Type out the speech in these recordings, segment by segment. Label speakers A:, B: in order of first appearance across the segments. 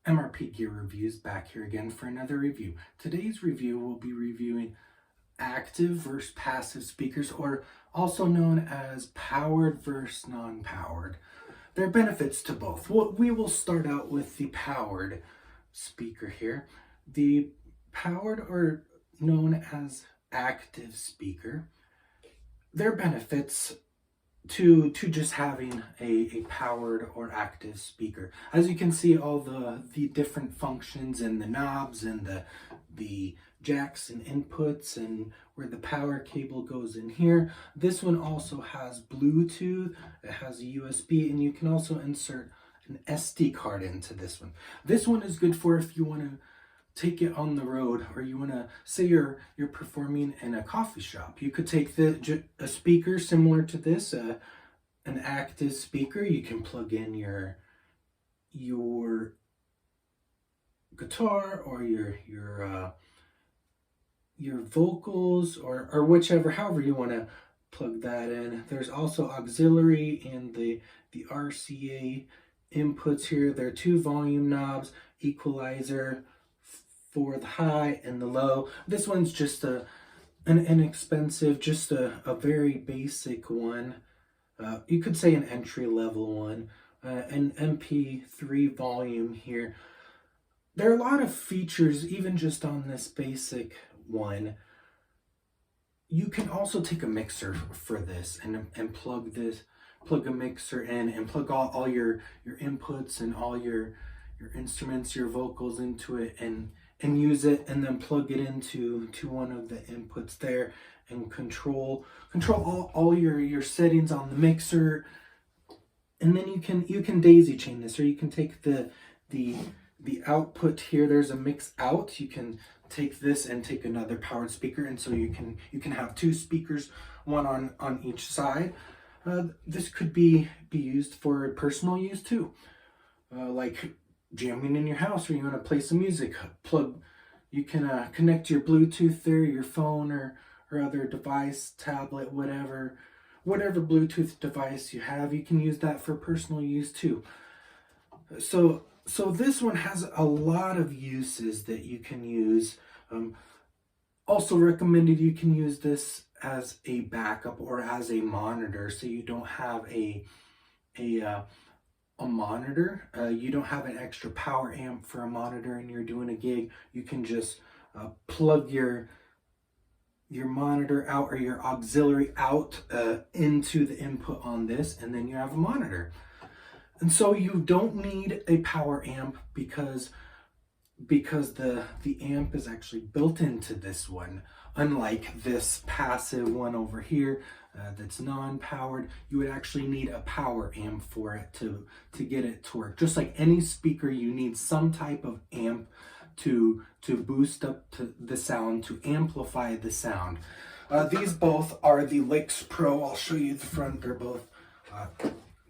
A: MRP Gear Reviews back here again for another review. Today's review will be reviewing active versus passive speakers, or also known as powered versus non-powered. There are benefits to both. We will start out with the powered speaker here. The powered, or known as active speaker, their benefits to just having a powered or active speaker. As you can see, all the different functions and the knobs and the jacks and inputs and where the power cable goes in here. This one also has Bluetooth, it has a USB, and you can also insert an SD card into this one. This one is good for if you want to take it on the road, or you want to say you're performing in a coffee shop. You could take a speaker similar to this, an active speaker. You can plug in your guitar or your vocals, or whichever, however you want to plug that in. There's also auxiliary and the RCA inputs here. There are two volume knobs, equalizer for the high and the low. This one's just an inexpensive, just a very basic one. You could say an entry level one, an MP3 volume here. There are a lot of features even just on this basic one. You can also take a mixer for this and plug a mixer in and plug all your inputs and all your instruments, your vocals into it, and use it, and then plug it into one of the inputs there and control all your settings on the mixer. And then you can daisy chain this, or you can take the output here. There's a mix out. You can take this and take another powered speaker, and so you can have two speakers, one on each side. This could be used for personal use too, like jamming in your house, or you want to play some music. You can connect your Bluetooth there, your phone or other device, tablet, whatever Bluetooth device you have. You can use that for personal use too. So this one has a lot of uses that you can use. Also recommended you can use this as a backup or as a monitor, so you don't have a monitor. You don't have an extra power amp for a monitor and you're doing a gig. You can just plug your monitor out, or your auxiliary out, into the input on this, and then you have a monitor. And so you don't need a power amp because the amp is actually built into this one. Unlike this passive one over here that's non-powered, you would actually need a power amp for it to get it to work. Just like any speaker, you need some type of amp to boost up to the sound, to amplify the sound. These both are the Lix Pro. I'll show you the front. They're both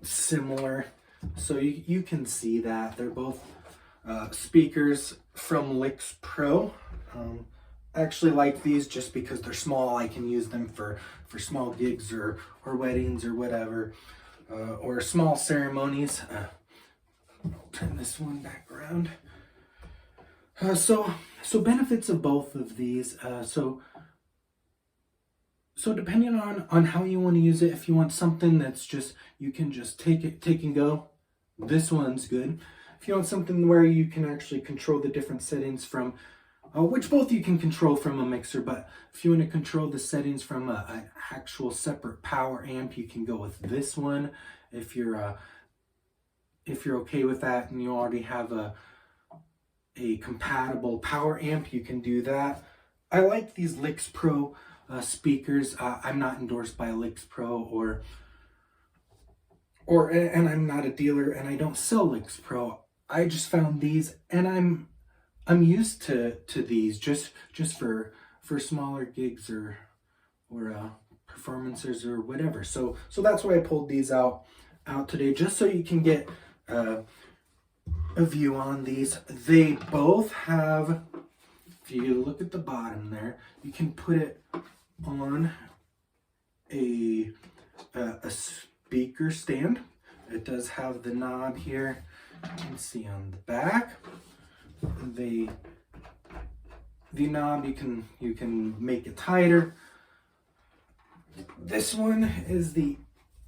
A: similar, so you can see that they're both speakers from Lix Pro. I actually like these just because they're small. I can use them for small gigs or weddings or whatever, or small ceremonies. I'll turn this one back around. So benefits of both of these. So depending on how you want to use it, if you want something that's just, you can just take and go, this one's good. If you want something where you can actually control the different settings from, which both you can control from a mixer, but if you want to control the settings from an actual separate power amp, you can go with this one. If you're okay with that and you already have a compatible power amp, you can do that. I like these Lix Pro speakers. I'm not endorsed by Lix Pro, and I'm not a dealer, and I don't sell Lix Pro. I just found these, and I'm used to these just for smaller gigs or performances or whatever. So that's why I pulled these out today, just so you can get a view on these. They both have, if you look at the bottom there, you can put it on a speaker stand. It does have the knob here, you can see on the back. the knob, you can make it tighter. This one is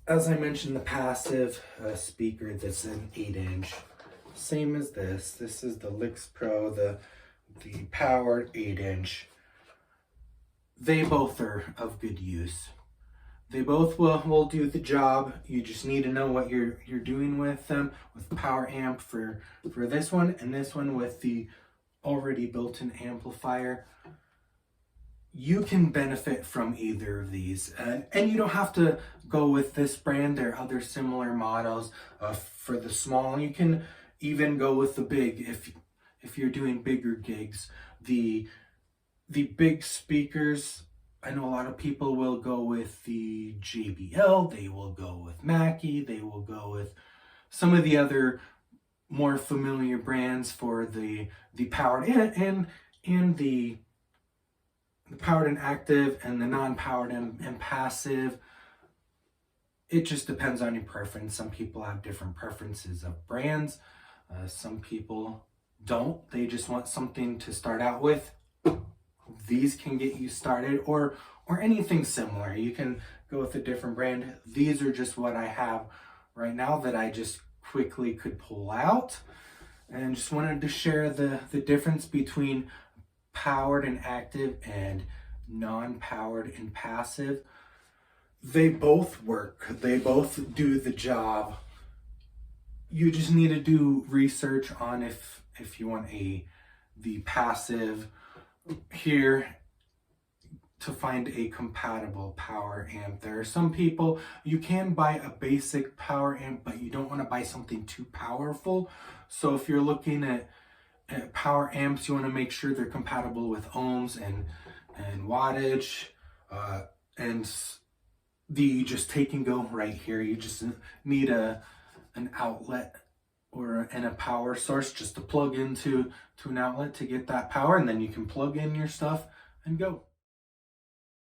A: as I mentioned, the passive speaker. That's an 8-inch. Same as this. This is the Lix Pro, the powered 8-inch. They both are of good use. They both will do the job. You just need to know what you're doing with them. With the power amp for this one, and this one with the already built-in amplifier. You can benefit from either of these, and you don't have to go with this brand. There are other similar models for the small. You can even go with the big if you're doing bigger gigs. The big speakers, I know a lot of people will go with the JBL, they will go with Mackie, they will go with some of the other more familiar brands for the powered and the powered and active, and the non-powered and passive. It just depends on your preference. Some people have different preferences of brands. Some people don't. They just want something to start out with. These can get you started, or anything similar. You can go with a different brand. These are just what I have right now that I just quickly could pull out, and just wanted to share the difference between powered and active and non-powered and passive. They both work. They both do the job. You just need to do research on if you want the passive here to find a compatible power amp. There are some people, you can buy a basic power amp, but you don't want to buy something too powerful. So if you're looking at power amps, you want to make sure they're compatible with ohms and wattage, and the just take and go right here. You just need an outlet and a power source just to plug into an outlet to get that power, and then you can plug in your stuff and go.